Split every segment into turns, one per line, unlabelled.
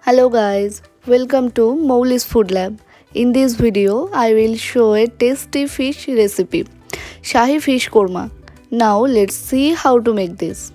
Hello guys, welcome to Moulis Food Lab. In this video, I will show a tasty fish recipe, Shahi Fish Korma. Now let's see how to make this.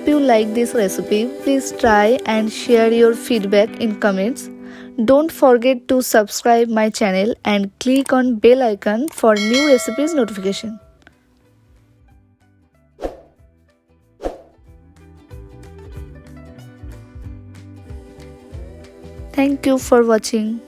Hope you like this recipe. Please try and share your feedback in comments. Don't forget to subscribe my channel and click on bell icon for new recipes notification. Thank you for watching.